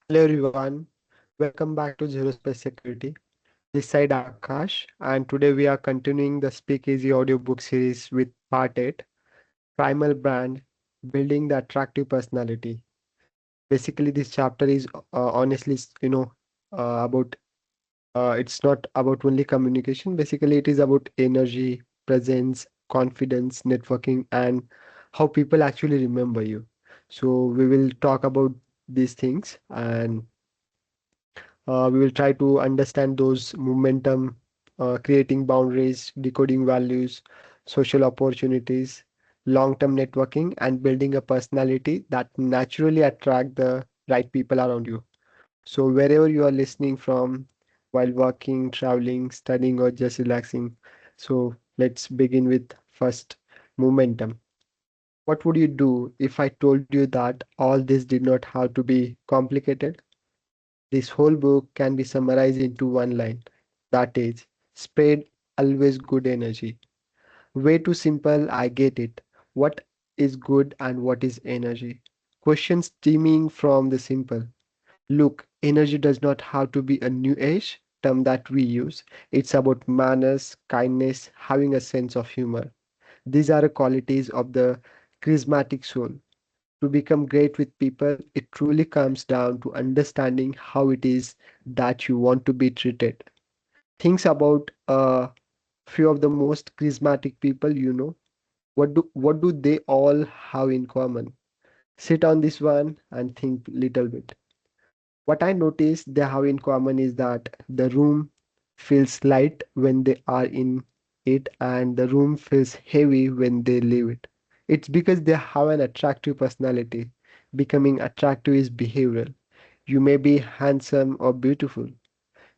Hello everyone, welcome back to ZeroSpace Security. This side Akash, and today we are continuing the Speakeasy audiobook series with part 8, Primal Brand Building the Attractive Personality. Basically, this chapter is honestly, about it's not about only communication. Basically, it is about energy, presence, confidence, networking, and how people actually remember you. So, we will talk about these things and we will try to understand those momentum, creating boundaries, decoding values, social opportunities, long-term networking, and building a personality that naturally attract the right people around you. So wherever you are listening from, while working, traveling, studying, or just relaxing, so let's begin with first momentum. What would you do if I told you that all this did not have to be complicated? This whole book can be summarized into one line. That is, spread always good energy. Way too simple, I get it. What is good and what is energy? Questions stemming from the simple. Look, energy does not have to be a new age term that we use. It's about manners, kindness, having a sense of humor. These are the qualities of the charismatic soul. To become great with people, it truly comes down to understanding how it is that you want to be treated. Think about a few of the most charismatic people you know. What do they all have in common? Sit on this one and think little bit. What I noticed they have in common is that the room feels light when they are in it and the room feels heavy when they leave it. It's because they have an attractive personality. Becoming attractive is behavioral. You may be handsome or beautiful.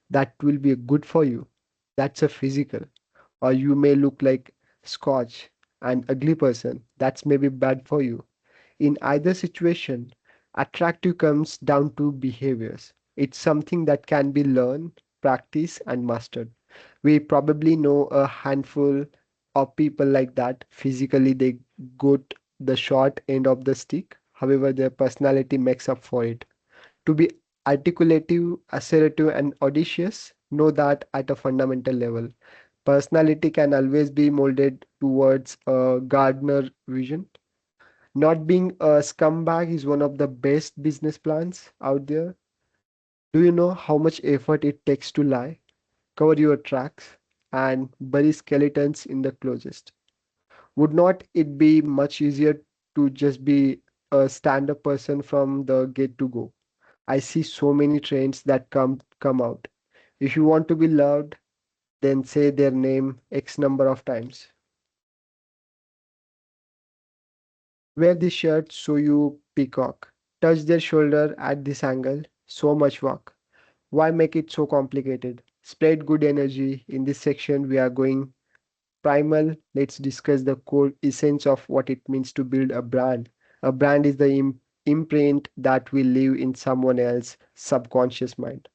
That will be good for you. That's a physical. Or you may look like Scotch, an ugly person. That's maybe bad for you. In either situation, attractive comes down to behaviors. It's something that can be learned, practiced, and mastered. We probably know a handful of people like that. Physically, they got the short end of the stick. However, their personality makes up for it. To be articulative, assertive, and audacious, know that at a fundamental level. Personality can always be molded towards a Gardner vision. Not being a scumbag is one of the best business plans out there. Do you know how much effort it takes to lie, cover your tracks, and bury skeletons in the closest? Would not it be much easier to just be a stand-up person from the get to go? I see so many trends that come out. If you want to be loved, then say their name X number of times. Wear this shirt so you peacock. Touch their shoulder at this angle. So much work. Why make it so complicated? Spread good energy. In this section, we are going primal. Let's discuss the core essence of what it means to build a brand. A brand is the imprint that we leave in someone else's subconscious mind.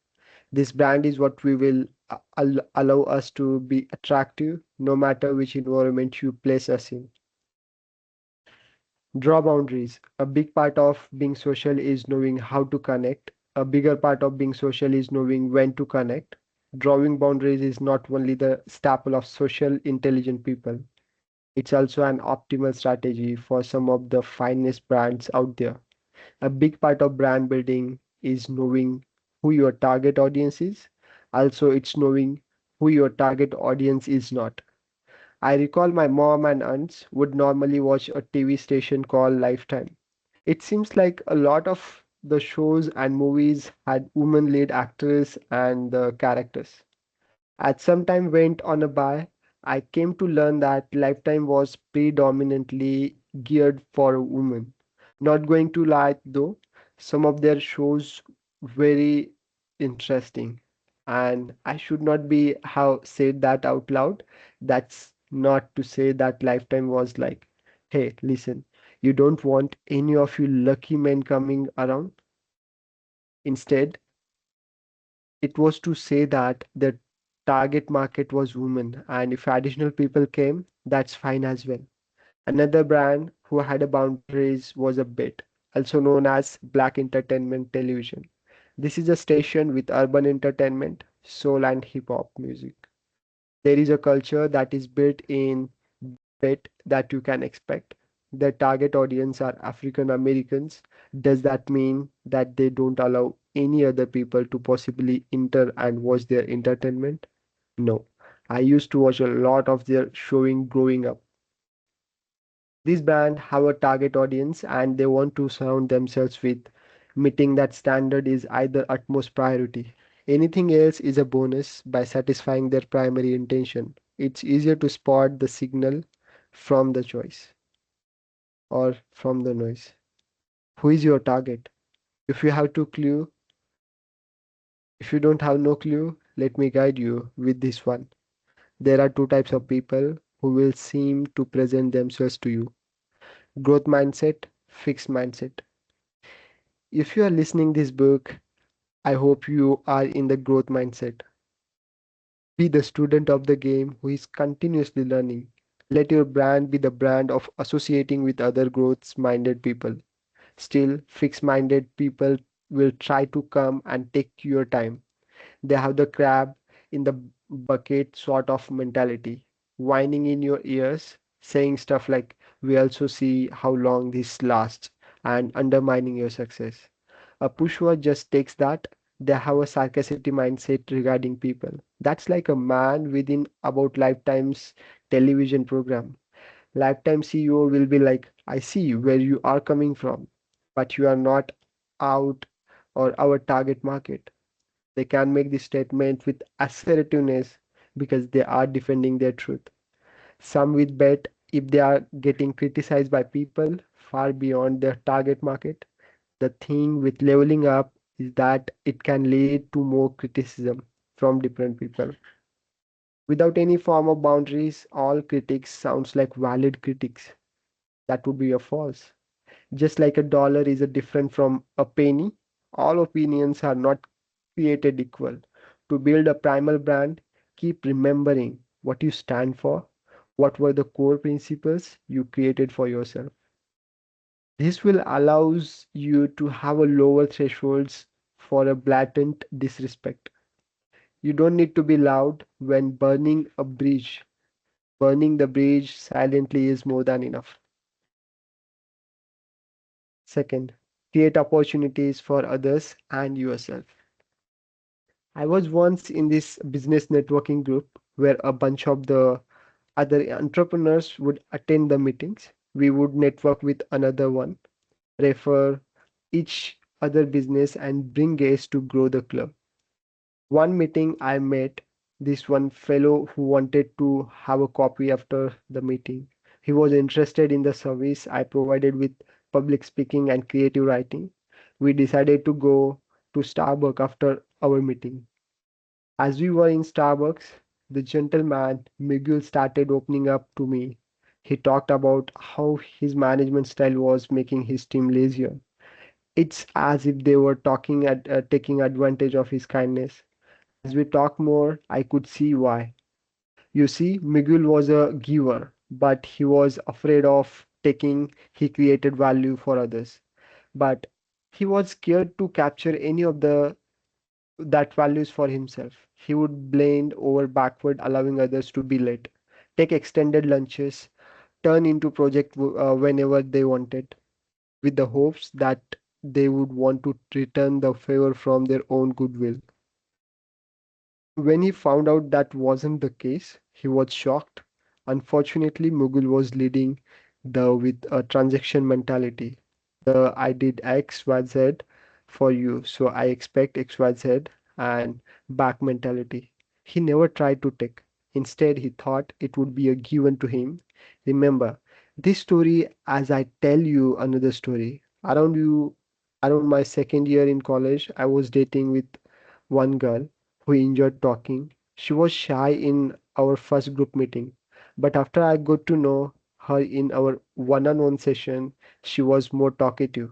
This brand is what we will allow us to be attractive no matter which environment you place us in. Draw boundaries. A big part of being social is knowing how to connect. A bigger part of being social is knowing when to connect. Drawing boundaries is not only the staple of social intelligent people, it's also an optimal strategy for some of the finest brands out there. A big part of brand building is knowing who your target audience is. Also, it's knowing who your target audience is not. I recall my mom and aunts would normally watch a TV station called Lifetime. It seems like a lot of the shows and movies had women lead actors and the characters. At some time went on a buy, I came to learn that Lifetime was predominantly geared for women. Not going to lie though, some of their shows very interesting. And I should not be have said that out loud. That's not to say that Lifetime was like, hey, listen, you don't want any of you lucky men coming around. Instead, it was to say that the target market was women, and if additional people came, that's fine as well. Another brand who had a boundaries was a bit, also known as Black Entertainment Television. This is a station with urban entertainment, soul, and hip hop music. There is a culture that is built in bit that you can expect. Their target audience are African Americans. Does that mean that they don't allow any other people to possibly enter and watch their entertainment? No. I used to watch a lot of their showing growing up. These brands have a target audience and they want to surround themselves with. Meeting that standard is either utmost priority. Anything else is a bonus by satisfying their primary intention. It's easier to spot the signal from the choice or from the noise. Who is your target? If you have to clue, if you don't have no clue, let me guide you with this one. There are two types of people who will seem to present themselves to you. Growth mindset, fixed mindset. If you are listening this book, I hope you are in the growth mindset. Be the student of the game who is continuously learning. Let your brand be the brand of associating with other growth minded people. Still, fixed minded people will try to come and take your time. They have the crab in the bucket sort of mentality, whining in your ears, saying stuff like, we also see how long this lasts, and undermining your success. A pushover just takes that. They have a sarcastic mindset regarding people. That's like a man within about Lifetime's television program. Lifetime CEO will be like, I see where you are coming from, but you are not out or our target market. They can make this statement with assertiveness because they are defending their truth. Some will bet if they are getting criticized by people far beyond their target market. The thing with leveling up is that it can lead to more criticism from different people. Without any form of boundaries, all critics sounds like valid critics. That would be a false. Just like a dollar is a different from a penny, all opinions are not created equal. To build a primal brand, keep remembering what you stand for, what were the core principles you created for yourself. This will allows you to have a lower thresholds for a blatant disrespect. You don't need to be loud when burning a bridge. Burning the bridge silently is more than enough. Second, create opportunities for others and yourself. I was once in this business networking group where a bunch of the other entrepreneurs would attend the meetings. We would network with another one, refer each other business and bring guests to grow the club. One meeting I met this one fellow who wanted to have a copy after the meeting. He was interested in the service I provided with public speaking and creative writing. We decided to go to Starbucks after our meeting. As we were in Starbucks, the gentleman Miguel started opening up to me. He talked about how his management style was making his team lazier. It's as if they were taking advantage of his kindness. As we talked more, I could see why. You see, Miguel was a giver, but he was afraid of taking he created value for others. But he was scared to capture any of the that values for himself. He would blend over backward, allowing others to be late, take extended lunches, turn into project whenever they wanted, with the hopes that they would want to return the favor from their own goodwill. When he found out that wasn't the case, he was shocked. Unfortunately, Mughal was leading the with a transaction mentality. The I did XYZ for you, so I expect XYZ and back mentality. He never tried to take. Instead, he thought it would be a given to him. Remember, this story as I tell you another story. Around my second year in college, I was dating with one girl who enjoyed talking. She was shy in our first group meeting, but after I got to know her in our one-on-one session, she was more talkative.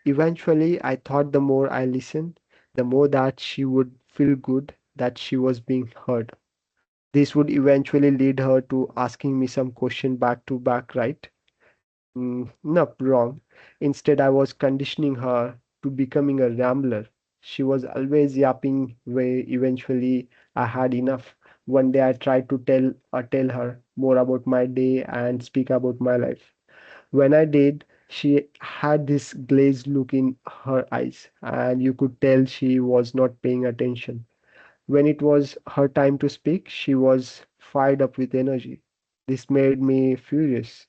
Eventually, I thought the more I listened, the more that she would feel good that she was being heard. This would eventually lead her to asking me some question back to back, right? Nope, wrong. Instead, I was conditioning her to becoming a rambler. She was always yapping way. Eventually, I had enough. One day I tried to tell her more about my day and speak about my life. When I did, she had this glazed look in her eyes, and you could tell she was not paying attention. When it was her time to speak, she was fired up with energy. This made me furious.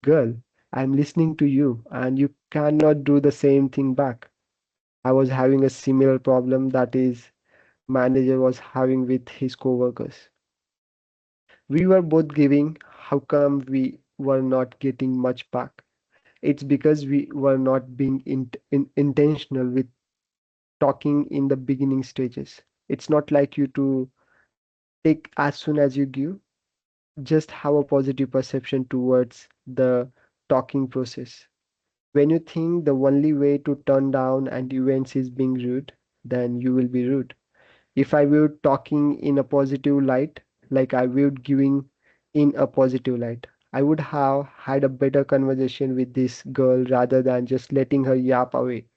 Girl, I'm listening to you, and you cannot do the same thing back. I was having a similar problem that his manager was having with his coworkers. We were both giving. How come we were not getting much back? It's because we were not being intentional with talking in the beginning stages. It's not like you to take as soon as you give. Just have a positive perception towards the talking process. When you think the only way to turn down an event is being rude, then you will be rude. If I viewed talking in a positive light, like I viewed giving in a positive light, I would have had a better conversation with this girl rather than just letting her yap away.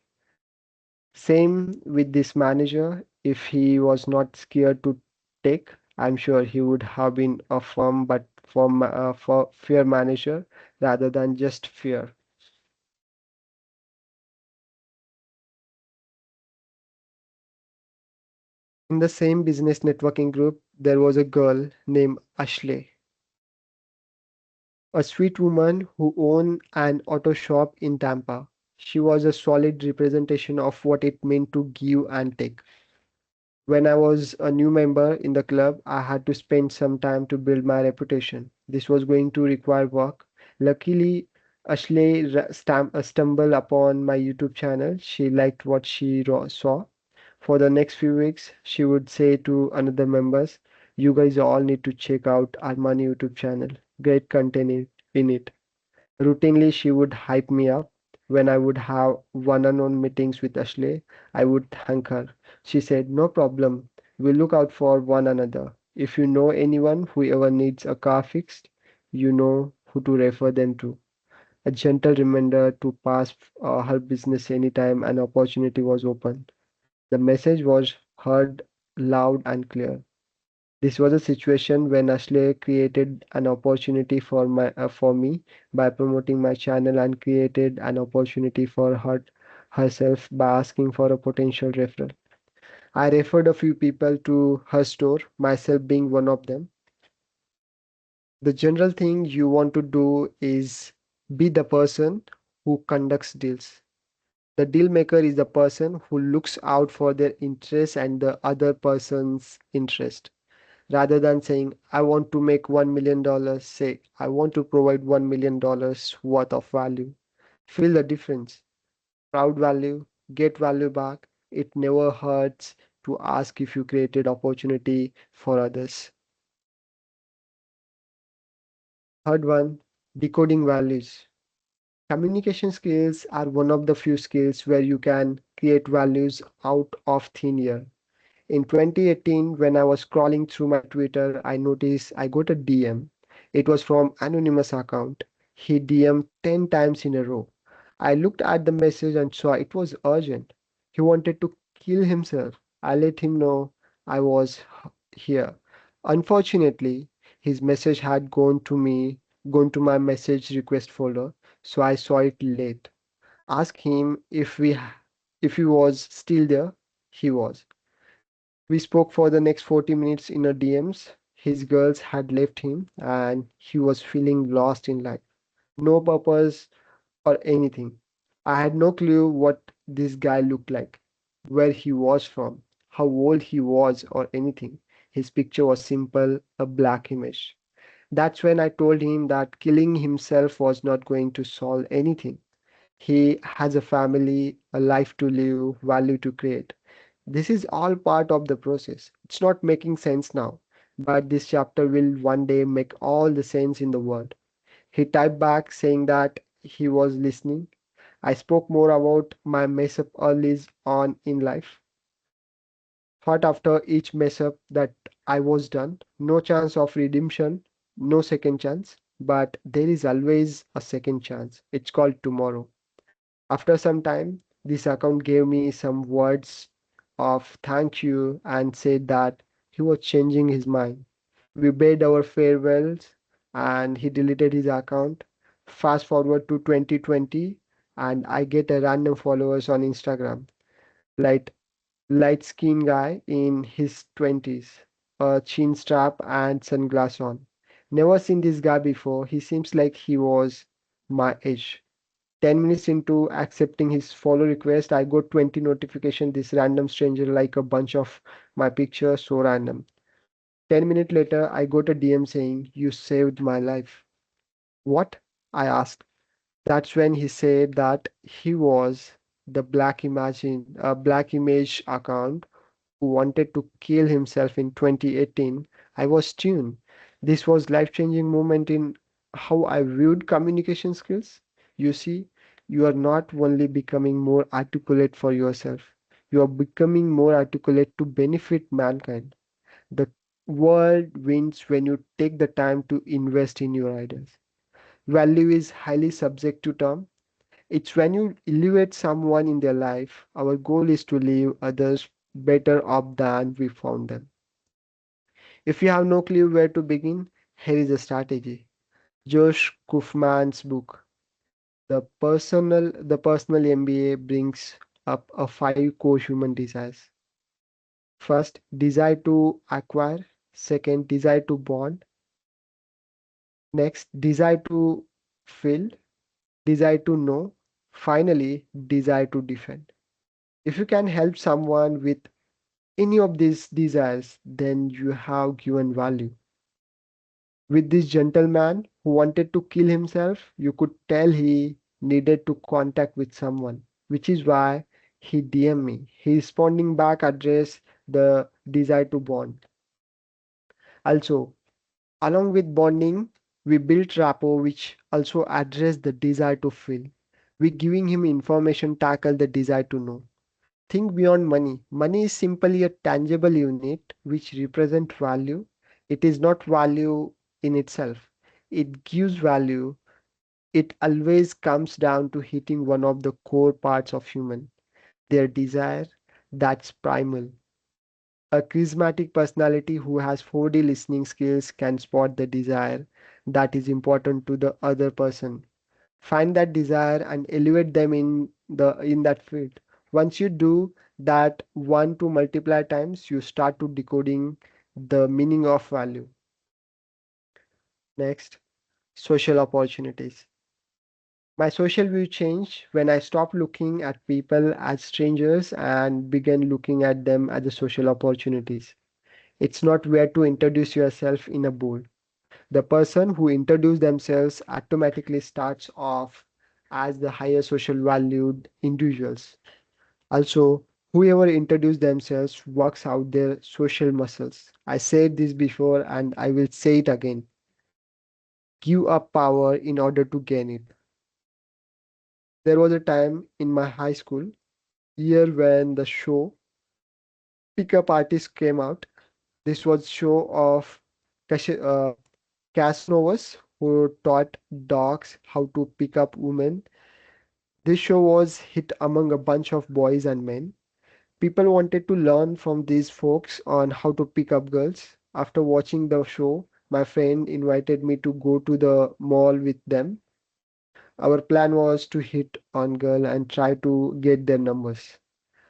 Same with this manager. If he was not scared to take, I'm sure he would have been a firm but for fair manager rather than just fear. In the same business networking group, there was a girl named Ashley, a sweet woman who owned an auto shop in Tampa. She was a solid representation of what it meant to give and take. When I was a new member in the club, I had to spend some time to build my reputation. This was going to require work. Luckily, Ashley stumbled upon my YouTube channel. She liked what she saw. For the next few weeks, she would say to another members, "You guys all need to check out Armani YouTube channel. Great content in it." Routinely, she would hype me up. When I would have one-on-one meetings with Ashley, I would thank her. She said, "No problem. We look out for one another. If you know anyone who ever needs a car fixed, you know who to refer them to." A gentle reminder to pass her business anytime an opportunity was open. The message was heard loud and clear. This was a situation when Ashley created an opportunity for me by promoting my channel and created an opportunity for her herself by asking for a potential referral. I referred a few people to her store, myself being one of them. The general thing you want to do is be the person who conducts deals. The deal maker is the person who looks out for their interests and the other person's interest. Rather than saying, "I want to make $1 million, say, "I want to provide $1 million worth of value." Feel the difference. Proud value, get value back. It never hurts to ask if you created opportunity for others. Third one, decoding values. Communication skills are one of the few skills where you can create values out of thin air. In 2018, when I was scrolling through my Twitter, I noticed I got a DM. It was from anonymous account. He DM'd 10 times in a row. I looked at the message and saw it was urgent. He wanted to kill himself. I let him know I was here. Unfortunately, his message had gone to my message request folder, so I saw it late. Asked him if he was still there. He was. We spoke for the next 40 minutes in our DMs. His girls had left him and he was feeling lost in life. No purpose or anything. I had no clue what this guy looked like, where he was from, how old he was, or anything. His picture was simple, a black image. That's when I told him that killing himself was not going to solve anything. He has a family, a life to live, value to create. This is all part of the process. It's not making sense now, but this chapter will one day make all the sense in the world. He typed back saying that he was listening. I spoke more about my mess up early on in life. Thought after each mess up that I was done. No chance of redemption, no second chance, but there is always a second chance. It's called tomorrow. After some time, this account gave me some words. of thank you and said that he was changing his mind. We bade our farewells and he deleted his account. Fast forward to 2020 and I get a random followers on Instagram. Like light skinned guy in his 20s, a chin strap and sunglasses on. Never seen this guy before. He seems like he was my age. 10 minutes into accepting his follow request, I got 20 notification. This random stranger like a bunch of my pictures, so random. 10 minutes later, I got a DM saying, "You saved my life." What? I asked. That's when he said that he was the black image account who wanted to kill himself in 2018. I was tuned. This was life-changing moment in how I viewed communication skills. You see, you are not only becoming more articulate for yourself, you are becoming more articulate to benefit mankind. The world wins when you take the time to invest in your ideas. Value is highly subject to term. It's when you elevate someone in their life. Our goal is to leave others better off than we found them. If you have no clue where to begin, here is a strategy. Josh Kaufman's book, The Personal MBA, brings up a five core human desires. First, desire to acquire. Second, desire to bond. Next, desire to fill. Desire to know. Finally, desire to defend. If you can help someone with any of these desires, then you have given value. With this gentleman who wanted to kill himself, you could tell he needed to contact with someone, which is why he DM me. He responding back address the desire to bond. Also, along with bonding, we built rapport which also address the desire to feel. We giving him information tackle the desire to know. Think beyond money. Money is simply a tangible unit which represent value. It is not value in itself. It gives value. It always comes down to hitting one of the core parts of human, their desire. That's primal. A charismatic personality who has 4D listening skills can spot the desire that is important to the other person. Find that desire and elevate them in that field. Once you do that one to multiply times, you start to decoding the meaning of value. Next, social opportunities. My social view changed when I stopped looking at people as strangers and began looking at them as the social opportunities. It's not where to introduce yourself in a bowl. The person who introduces themselves automatically starts off as the higher social valued individuals. Also, whoever introduces themselves works out their social muscles. I said this before and I will say it again. Give up power in order to gain it. There was a time in my high school year when the show Pickup Artist came out. This was show of Casanovas who taught dogs how to pick up women. This show was hit among a bunch of boys and men. People wanted to learn from these folks on how to pick up girls. After watching the show, my friend invited me to go to the mall with them. Our plan was to hit on girl and try to get their numbers.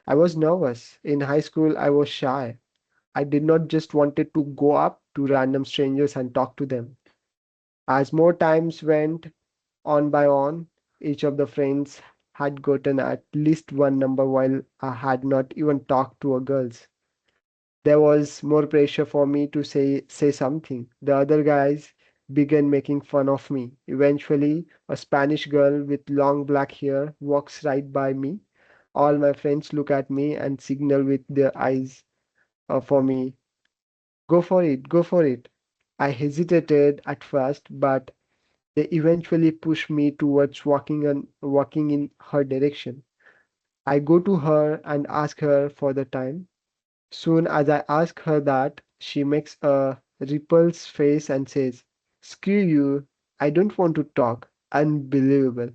I was nervous. In high school, I was shy. I did not just wanted to go up to random strangers and talk to them. As more times went on by on, each of the friends had gotten at least one number while I had not even talked to a girls. There was more pressure for me to say something. The other guys began making fun of me. Eventually, a Spanish girl with long black hair walks right by me. All my friends look at me and signal with their eyes for me. Go for it, go for it. I hesitated at first, but they eventually pushed me towards walking in her direction. I go to her and ask her for the time. Soon as I ask her that, she makes a repulsed face and says, "Screw you, I don't want to talk." Unbelievable.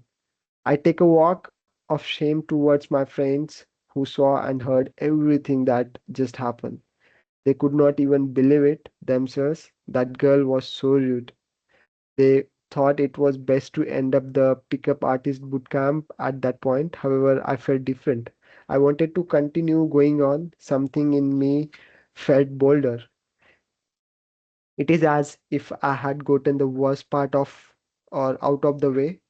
I take a walk of shame towards my friends who saw and heard everything that just happened. They could not even believe it themselves. That girl was so rude. They thought it was best to end up the pickup artist boot camp at that point. However, I felt different. I wanted to continue going on. Something in me felt bolder. It is as if I had gotten the worst part of or out of the way.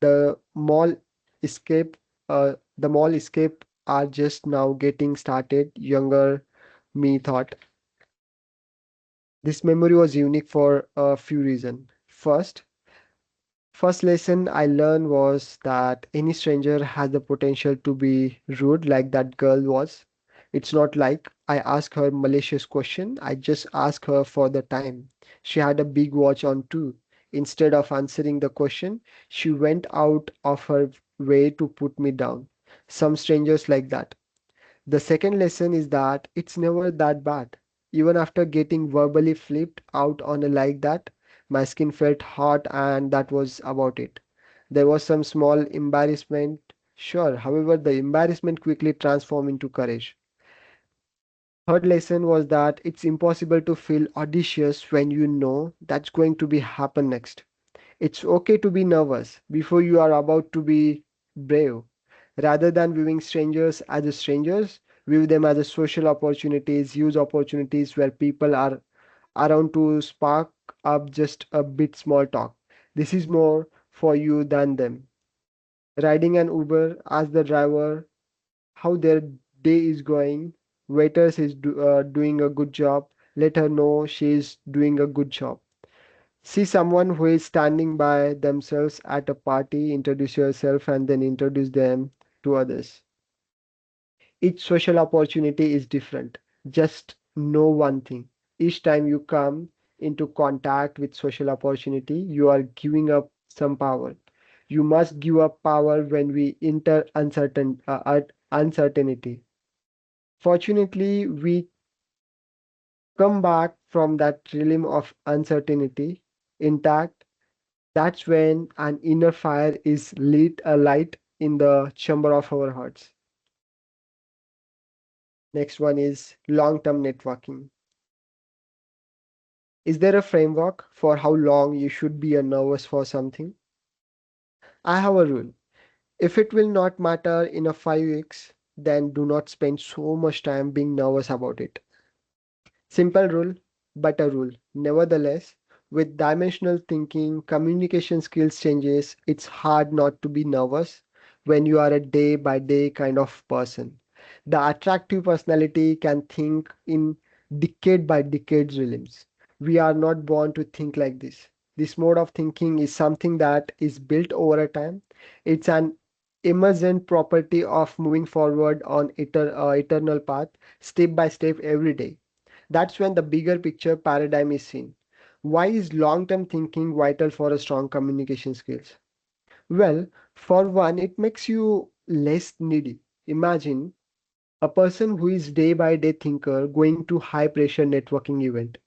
The mall escape, the mall escape are just now getting started. Younger me thought. This memory was unique for a few reasons. First lesson I learned was that any stranger has the potential to be rude like that girl was. It's not like I asked her malicious question, I just asked her for the time. She had a big watch on too. Instead of answering the question, she went out of her way to put me down. Some strangers like that. The second lesson is that it's never that bad. Even after getting verbally flipped out on a like that, my skin felt hot and that was about it. There was some small embarrassment, sure. However, the embarrassment quickly transformed into courage. Third lesson was that it's impossible to feel audacious when you know that's going to be happen next. It's okay to be nervous before you are about to be brave. Rather than viewing strangers as strangers, view them as social opportunities, use opportunities where people are around to spark up just a bit small talk. This is more for you than them. Riding an Uber, ask the driver how their day is going. Waiters is doing a good job. Let her know she is doing a good job. See someone who is standing by themselves at a party, introduce yourself and then introduce them to others. Each social opportunity is different. Just know one thing. Each time you come into contact with social opportunity, you are giving up some power. You must give up power when we enter uncertainty. Fortunately, we come back from that realm of uncertainty intact. That's when an inner fire is lit a light in the chamber of our hearts. Next one is long-term networking. Is there a framework for how long you should be nervous for something? I have a rule. If it will not matter in a 5 weeks, then do not spend so much time being nervous about it. Simple rule, but a rule. Nevertheless, with dimensional thinking, communication skills changes, it's hard not to be nervous when you are a day by day kind of person. The attractive personality can think in decade by decade realms. We are not born to think like this. This mode of thinking is something that is built over a time. It's an emergent property of moving forward on eternal path, step by step every day. That's when the bigger picture paradigm is seen. Why is long-term thinking vital for a strong communication skills? Well, for one, it makes you less needy. Imagine a person who is day by day thinker going to high pressure networking event.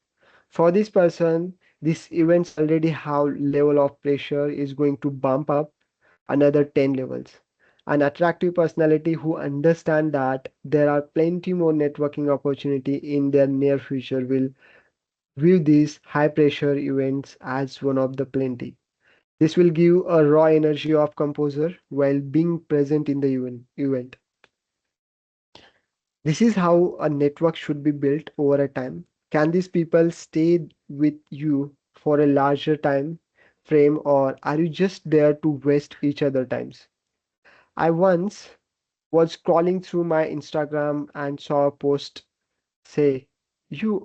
For this person, this events already have level of pressure is going to bump up another 10 levels. An attractive personality who understand that there are plenty more networking opportunity in their near future will view these high pressure events as one of the plenty. This will give a raw energy of composer while being present in the event. This is how a network should be built over a time. Can these people stay with you for a larger time frame or are you just there to waste each other times? I once was scrolling through my Instagram and saw a post say, you